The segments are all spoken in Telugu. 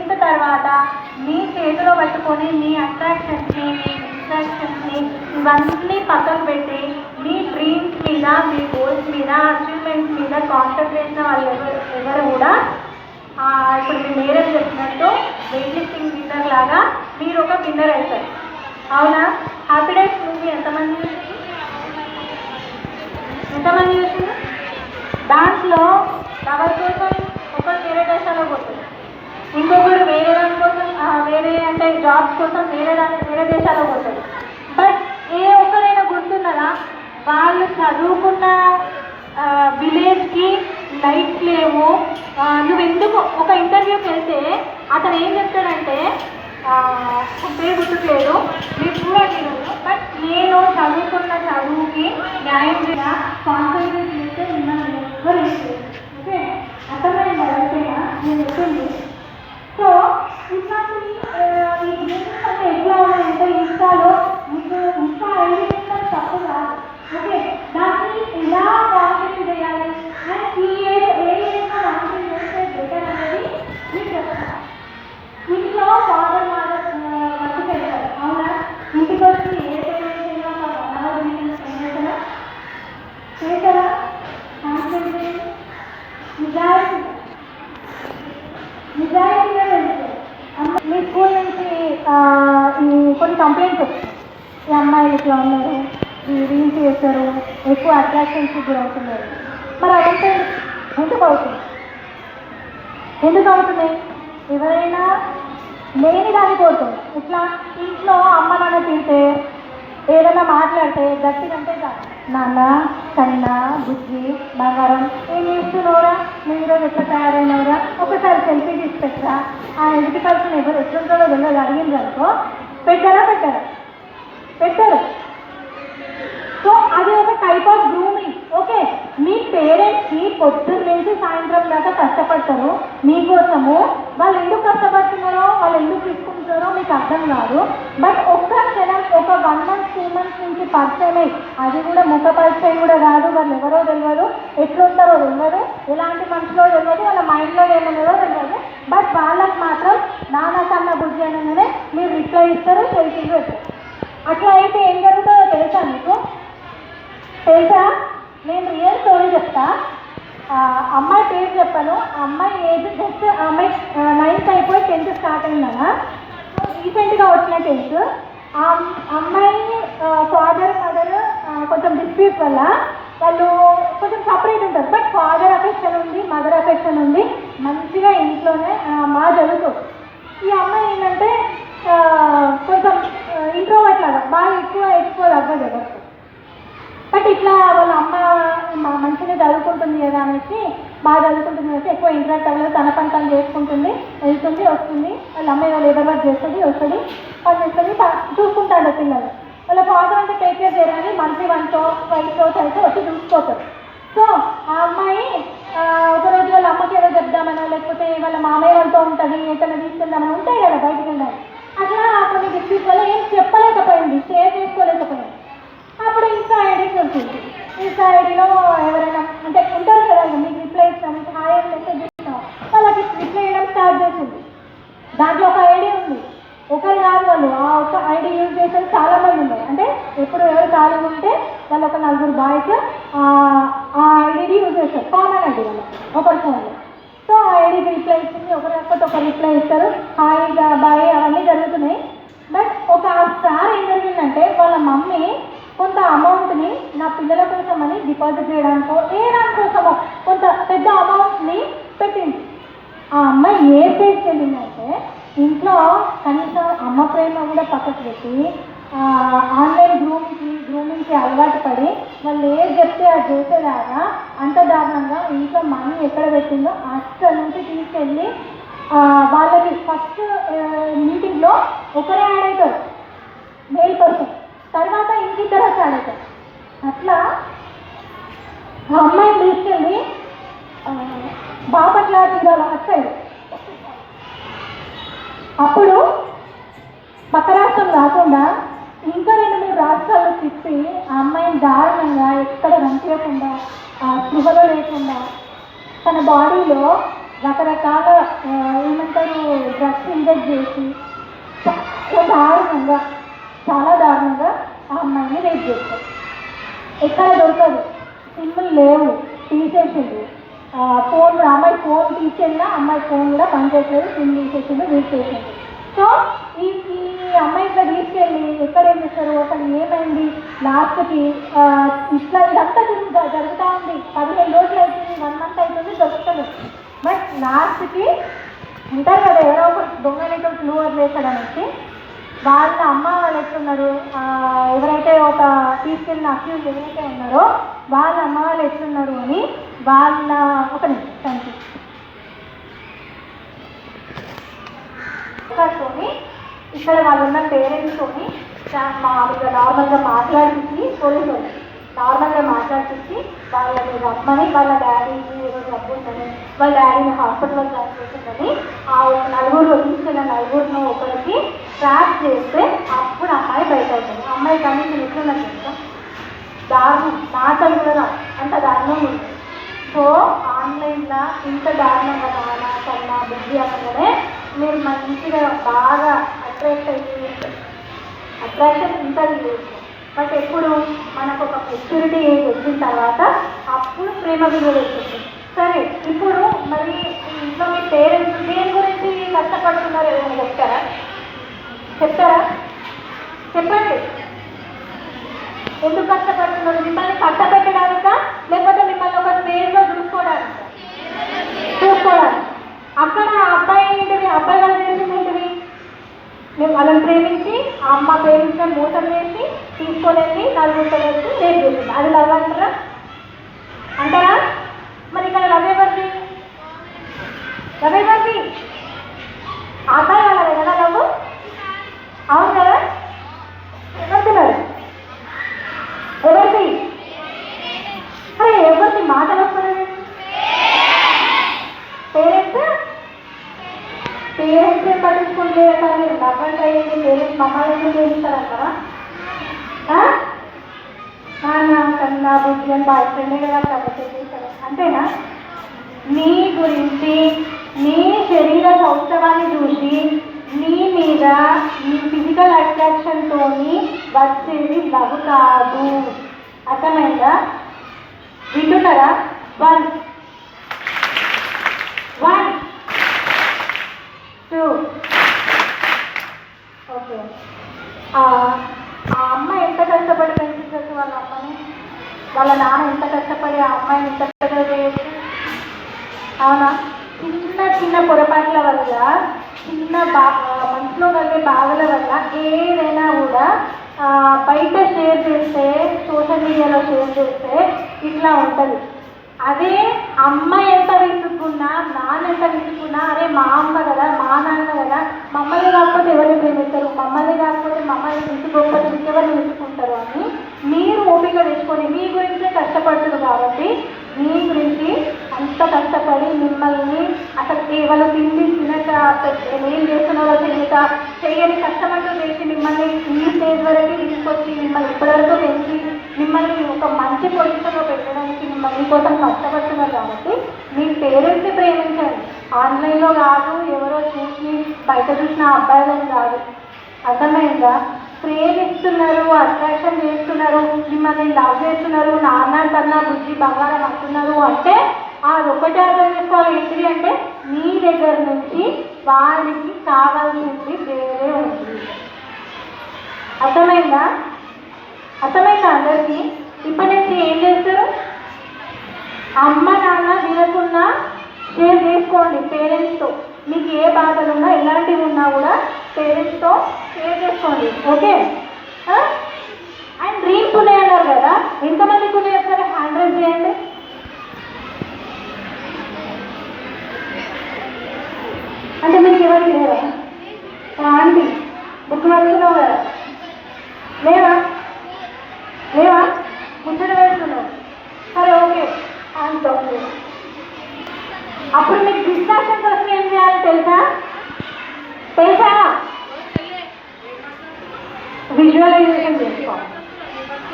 10th తర్వాత మీ చేతిలో పట్టుకొని మీ అట్రాక్షన్స్ని, మీ డిస్ట్రాక్షన్స్ని ఇవన్నీ పక్కకు పెట్టి మీ డ్రీమ్స్ మీద, మీ గోల్స్ మీద, అచీవ్మెంట్స్ మీద కాన్సన్ట్రేట్ చేసిన వాళ్ళు ఎవరు కూడా ఇప్పుడు మీ మేరేజ్ చెప్పినట్టు వెయిట్ లిఫ్టింగ్ విన్నర్ లాగా మీరు ఒక విన్నర్ అవుతారు. అవునా? హ్యాపీ డేస్ మూవీ ఎంతమంది చూసింది? దాంట్లో లవర్ కోసం ఒకరు వేరే దేశాల్లో పోతుంది, ఇంకొకరు వేరే దాని కోసం వేరే అంటే జాబ్స్ కోసం వేరే దేశాల్లో పోతుంది. బట్ ఏ ఒక్కరైనా గుర్తున్నదా వాళ్ళు చదువుకున్న విలేజ్కి లైట్స్ లేవు? నువ్వు ఎందుకు ఒక ఇంటర్వ్యూకి వెళ్తే అతను ఏం చెప్తాడంటే పేరు గుర్తులేదు, మీరు చూడండి, బట్ నేను చదువుకున్న చదువుకి న్యాయం మీద కాన్సన్ట్రేట్ చేస్తే మిమ్మల్ని ఎవరు ఓకే అర్థమైంది అయితేనా నేను చెప్పింది. సో ఇట్లాంటి ఈ బిజినెస్ అంటే ఎట్లా ఉన్నాయంటే ఇన్స్టాలో మీకు ఇన్స్టా ఐడి తప్పు కాదు, ఓకే దాన్ని ఎలా మార్కెటింగ్ చేయాలి అండ్ ఈ ఏరియాలో మార్కెటింగ్ చేస్తే బెటర్ అనేది మీకు చెప్తాను. ఇంట్లో ఫాదర్ వర్క్ చేస్తారు, అవునా? ఇంటికి వచ్చి ఏ పేరెంట్స్ చేశారా? నిజాయితీగా వెళ్తారు. మీ స్కూల్ నుంచి కొన్ని కంప్లైంట్స్ వచ్చాయి, ఈ అమ్మాయిలు ఇట్లా ఉన్నారు, ఈ రీల్స్ చేస్తారు, ఎక్కువ అట్రాక్షన్స్ కూడా అవుతున్నారు. మరి అదంతా ఎందుకు అవుతున్నాయి? ఎవరైనా లేని దాని కోసం ఇట్లా ఇంట్లో అమ్మ నాన్న తింటే ఏదైనా మాట్లాడితే గట్టిగంటే నాన్న, కన్నా, బుజ్జి, బంగారం ఏం చేస్తున్నావురా, నువ్వు ఈరోజు ఎట్లా తయారైనవురా, ఒకసారి సెల్ఫీ తీసి పెట్టరా, ఆ ఎదుటి పర్సన్ ఎవరు ఎట్లుంటారో వెళ్ళదు అడిగింది అనుకో పెట్టరు. సో అది ఒక టైప్ ఆఫ్ గ్రూమింగ్. ఓకే, మీ పేరెంట్స్కి పొద్దున్న నుంచి సాయంత్రం దాకా కష్టపడతారు మీకోసము. వాళ్ళు ఎందుకు కష్టపడుతున్నారో, వాళ్ళు ఎందుకు తీసుకుంటారో మీకు అర్థం కాదు. బట్ ఒక్క క్షణం ఒక 1 month 2 months నుంచి పరిచయం అయ్యి, అది కూడా ముఖ పరిచయం కూడా కాదు, వాళ్ళు ఎవరో తెలియదు, ఎట్లుంటారో తెలియదు, ఎలాంటి మనుషులో తెలియదు, వాళ్ళ మైండ్లో ఏమున్నదో తెలియదు. బట్ వాళ్ళకి మాత్రం నాన్న కన్నా బుద్ధి అనగానే మీరు రిప్లై ఇస్తారు, సెల్ఫీలు పెట్టారు. అట్లా అయితే ఏం జరుగుతుందో తెలుసా మీకు? తెలుసా? నేను రియల్ స్టోరీ చెప్తా. అమ్మాయి పేరు చెప్పాను. అమ్మాయి ఏజ్ జస్ట్ అమ్మాయి 9th అయిపోయి 10th స్టార్ట్ అయిందనా, రీసెంట్గా వచ్చిన 10th. ఆ అమ్మాయి ఫాదర్ మదర్ కొంచెం డిస్ప్యూట్ వల్ల వాళ్ళు కొంచెం సపరేట్ ఉంటారు. బట్ ఫాదర్ అఫెక్షన్ ఉంది, మదర్ అఫెక్షన్ ఉంది, మంచిగా ఇంట్లోనే బాగా జరుగుతుంది. ఈ అమ్మాయి ఏంటంటే కొంచెం ఇంట్రోవర్ట్ లాగా బాగా ఎక్కువ అవ్వదు ఎవరు. బట్ ఇట్లా వాళ్ళ అమ్మ మంచిగా చదువుకుంటుంది కదా అనేసి, బాగా చదువుకుంటుంది అనేసి ఎక్కువ ఇంటరాక్ట్ అవ్వలేదు, తన పని తను చేసుకుంటుంది, వెళ్తుంది వస్తుంది. వాళ్ళ అమ్మాయి లేబర్ వర్క్ చేస్తుంది, వస్తుంది, పని చేస్తుంది, చూసుకుంటాడు పిల్లలు. వాళ్ళ ఫాదర్ అంటే టేక్ కేర్ చేయాలని మంత్లీ 1 or 2 times వచ్చి చూసుకోతారు. సో ఆ అమ్మాయి ఒకరోజు వాళ్ళ అమ్మకి ఏదో చెప్దామనో లేకపోతే వాళ్ళ మామయ్య వాళ్ళతో ఉంటుంది, ఎక్కడ తీసుకెళ్దామని ఉంటాయి కదా బయటికి వెళ్ళాలి. అట్లా కొన్ని డిస్ట్రిక్ట్ వల్ల ఏం చెప్పలేకపోయింది, షేర్ చేసుకోలేకపోయింది. అప్పుడు ఇన్స్టా ఐడీకి వచ్చింది. ఇన్స్టా ఐడీలో ఎవరైనా అంటే ఉంటారు కదా, మీకు రిప్లై ఇస్తాం, మీకు హాయ్ అని మెసేజ్ చేస్తాం, వాళ్ళకి రిప్లై చేయడం స్టార్ట్ చేసింది. దాంట్లో ఒక ఐడి ఉంది, ఒకరు కాదు, వాళ్ళు ఆ ఒక ఐడి యూజ్ చేసేది చాలామంది ఉన్నారు. అంటే ఎప్పుడు ఎవరు ఖాళీగా ఉంటే వాళ్ళు ఒక 4 బాయ్స్ ఆ ఐడిని యూజ్ చేస్తారు, కామన్ ఐడి వాళ్ళు ఒకరి ఫోన్లో. సో ఆ ఐడికి రిప్లై ఇస్తుంది, ఒకరు లేకపోతే ఒకరు రిప్లై ఇస్తారు, హాయ్ బాయ్ అవన్నీ జరుగుతున్నాయి. బట్ ఒకసారి ఏం జరిగిందంటే వాళ్ళ మమ్మీ కొంత అమౌంట్ని నా పిల్లల కోసం అని డిపాజిట్ చేయడానికో ఏ దానికోసమో కొంత పెద్ద అమౌంట్ని పెట్టింది. ఆ అమ్మాయి ఏ స్టేజ్కి వెళ్ళిందంటే ఇంట్లో కనీసం అమ్మ ప్రేమ కూడా పక్కకు పెట్టి ఆన్లైన్ గ్రూమింగ్కి అలవాటు పడి వాళ్ళు ఏది చెప్తే అది చేసేలాగా అంత దారుణంగా ఇంట్లో మనీ ఎక్కడ పెట్టిందో అక్కడ నుంచి తీసుకెళ్ళి వాళ్ళకి ఫస్ట్ మీటింగ్లో ఒకరే యాడ్ అవుతారు, మేల్ పర్సన్, తర్వాత ఇంకిద్దరు యాడ్ అవుతారు. అట్లా ఆ అమ్మాయిని తీసుకెళ్ళి బాపట్ల తీరాల వచ్చాడు. అప్పుడు పక్క రాష్ట్రం కాకుండా ఇంకా 2-3 రాష్ట్రాలు తిప్పి ఆ అమ్మాయిని దారుణంగా ఎక్కడ కనిపించకుండా స్పృహలో లేకుండా తన బాడీలో రకరకాల ఏమంటారు డ్రగ్స్ నెగ్లెక్ట్ చేసి చాలా దారుణంగా ఆ అమ్మాయిని రేప్ చేస్తారు. ఎక్కడ దొరకదు, సిమ్ములు లేవు, తీసేసిండు. ఫోన్ కూడా అమ్మాయి ఫోన్ తీసేసినా అమ్మాయి ఫోన్ కూడా పనిచేయట్లేదు, సిమ్ తీసేసిండు, యూజ్ చేసిండు. సో ఈ అమ్మాయి ఇట్లా తీసుకెళ్ళి ఎక్కడ ఏం చేస్తారు, అసలు ఏమైంది లాస్ట్కి ఇట్లా ఇదంతా జరుగుతూ ఉంది. 15 రోజులు అవుతుంది, 1 month అవుతుంది, దొరుకుతుంది. బట్ లాస్ట్కి ఉంటారు కదా ఎవరో ఒక దొంగ క్లూ వదిలేసాడని వచ్చి వాళ్ళ అమ్మ వాళ్ళు ఎట్లున్నారు, ఎవరైతే ఒక తీసుకెళ్ళిన అక్యూజ్ ఎవరైతే ఉన్నారో వాళ్ళ అమ్మ వాళ్ళు ఎట్లున్నారు అని వాళ్ళ ఒక నిమిషం ఇక్కడ వాళ్ళు ఉన్న పేరెంట్స్తోని మామూలుగా నార్మల్గా మాట్లాడించి పోలీసు నార్మల్గా మాట్లాడించి వాళ్ళని రమ్మని వాళ్ళ డాడీకి ఏదో జబ్బు ఉందని వాళ్ళ డాడీని హాస్పిటల్లో జాయిన్ చేసిందని ఆ నలుగురు తీసుకెళ్ళిన నలుగురిని ఒకరికి ట్రాక్ చేస్తే అప్పుడు అమ్మాయి బయట అవుతుంది. అమ్మాయి కానీ నేను ఎట్లున్నది తెలుసా, దారుణం మాటలు కూడా అంత దారుణం ఉంది. సో ఆన్లైన్లో ఇంత దారుణంగా నానా కన్నా బుద్ధి అనగానే మీరు మంచిగా బాగా అట్రాక్షన్ ఉంటుంది లేదు. బట్ ఎప్పుడు మనకు ఒక మెచ్యూరిటీ ఏజ్ వచ్చిన తర్వాత అప్పుడు ప్రేమ విలువ వస్తుంది. సరే, ఇప్పుడు మరి ఇంట్లో మీ పేరెంట్స్ దేని గురించి కష్టపడుతున్నారు ఏదైనా చెప్తారా? చెప్పండి. ఎందుకు కష్టపడుతున్నారు? మిమ్మల్ని కష్టపెట్టడానిక లేకపోతే మిమ్మల్ని ఒక స్టేజ్లో చూసుకోవడానికి? అక్కడ అబ్బాయి ఏంటివి, అబ్బాయి వాళ్ళు చేసింది ఏంటివి, మేము వాళ్ళని ప్రేమించి ఆ అమ్మ పేరెంట్స్ని మోసం చేసి తీసుకొని నలుగురితో వచ్చి రేపు చేసింది. అది లవ్ అంటారా? మరి ఇక్కడ లవ్ ఎవరిది? అబ్బాయి వాళ్ళదే కదా లవ్, అవును కదా? ఎవరిది? అరే ఎవరిది మాటలు వస్తున్నాయి? పేరెంట్స్ పట్టించుకుంటే కానీ లవ్వంటే అయ్యింది, పేరెంట్స్ మమ్మల్ని చేస్తారంటారా? నాన్న కన్నా బుద్ధి అని బాయ్ ఫ్రెండే కదా కాబట్టి చేస్తారు అంతేనా? నీ గురించి నీ శరీర సౌష్ఠవాన్ని చూసి నీ మీద నీ ఫిజికల్ అట్రాక్షన్తో వచ్చేది లవ్ కాదు. అర్థమైందా? వింటున్నారా? 1 2 ఓకే. ఆ అమ్మాయి ఎంత కష్టపడి పెంచుతుంది వాళ్ళ అమ్మని, వాళ్ళ నాన్న ఎంత కష్టపడి ఆ అమ్మాయిని ఎంత పెద్దగా చేయొచ్చు, అవునా? చిన్న పొరపాట్ల వల్ల చిన్న మనసులో కలిగే బాధల వల్ల ఏదైనా కూడా బయట షేర్ చేస్తే, సోషల్ మీడియాలో షేర్ చేస్తే ఇట్లా ఉంటుంది. అదే అమ్మ ఎంత విసుకున్నా, నాన్న ఎంత విసుకున్నా, అరే మా అమ్మ కదా, మా నాన్న కదా, మమ్మల్ని కాకపోతే ఎవరిని ప్రేమిస్తారు, మమ్మల్ని కాకపోతే మమ్మల్ని విసుకోకపోతే ఇంకెవరిని విసుకుంటారు అని మీరు ఓపిక తెచ్చుకొని మీ గురించే కష్టపడుతున్నారు. కాబట్టి మీ గురించి అంత కష్టపడి మిమ్మల్ని అసలు కేవలం తినక ఏం చేస్తున్నారో చేయని కష్టమంటూ చేసి మిమ్మల్ని ఈ స్టేజ్ వరకు తీసుకొచ్చి మిమ్మల్ని ఇప్పటివరకు పెంచి మిమ్మల్ని ఒక మంచి పొజిషన్లో పెట్టడానికి మిమ్మల్ని కోసం కష్టపడుతున్నారు. కాబట్టి మీ పేరెంట్స్ని ప్రేమించండి, ఆన్లైన్లో కాదు, ఎవరో చూసి బయట చూసిన అబ్బాయిలని కాదు. అర్థమైందా? ప్రేమిస్తున్నారు, అట్రాక్షన్ చేస్తున్నారు, మిమ్మల్ని లవ్ చేస్తున్నారు, నాన్న కన్నా బుద్ధి బంగారం అంటున్నారు అంటే అదొకటే అర్థం చేసుకోవాలి. ఏంటి అంటే మీ దగ్గర నుంచి వాడికి కావాల్సింది వేరే ఉంది. అర్థమైందా అందరికీ? ఇప్పటి నుంచి ఏం చేస్తారు? అమ్మ నాన్న వినకున్నా షేర్ చేసుకోండి పేరెంట్స్తో. మీకు ఏ బాధలు ఉన్నా ఎలాంటివి ఉన్నా కూడా పేరెంట్స్తో షేర్ చేసుకోండి. ఓకే? అండ్ డ్రీమ్స్ ఉన్నాయన్నారు కదా, ఎంతమందికి ఉన్నాయి ఒకసారి హ్యాండ్ రైజ్ చేయండి. అంటే మీకు ఎవరు లేరా? ఆంటీ బుక్ పడుతున్నావు కదా, లేవా ముచ్చట పెడుతున్నావు, సరే ఓకే అంత ఓకే. అప్పుడు మీకు డిస్ట్రాక్షన్స్ వస్తే ఏం చేయాలో తెలుసా? విజువలైజేషన్ చేసుకోవాలి.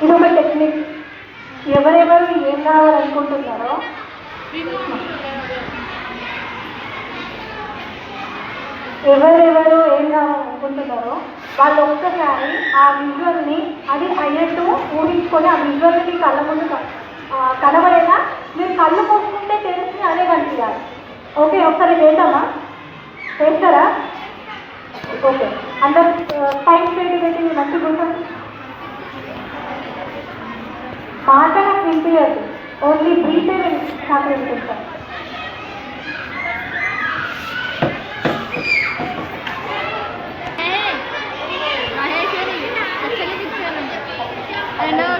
ఇది ఒక టెక్నిక్. ఎవరెవరు ఏం కావాలనుకుంటున్నారో ఎవరెవరు ఏం కావాలనుకుంటున్నారో వాళ్ళు ఒక్కసారి ఆ విజువల్ని అది అయ్యట్టు ఊహించుకొని ఆ విజువల్ని మీ కళ్ళ ముందు కనబడేలా మీరు కళ్ళు మూసుకుంటే తెలిసి అదే కనిపించాలి. ఓకే, ఒకసారి చేద్దామా? చేస్తారా? ఓకే, అందరు టైం పెట్టి మంచి కూర్చోండి. మాట నాకు వినిపించదు, ఓన్లీ బ్రీతే నాకు వినిపిస్తాను. మహేశ్వరి అసలు రెండవ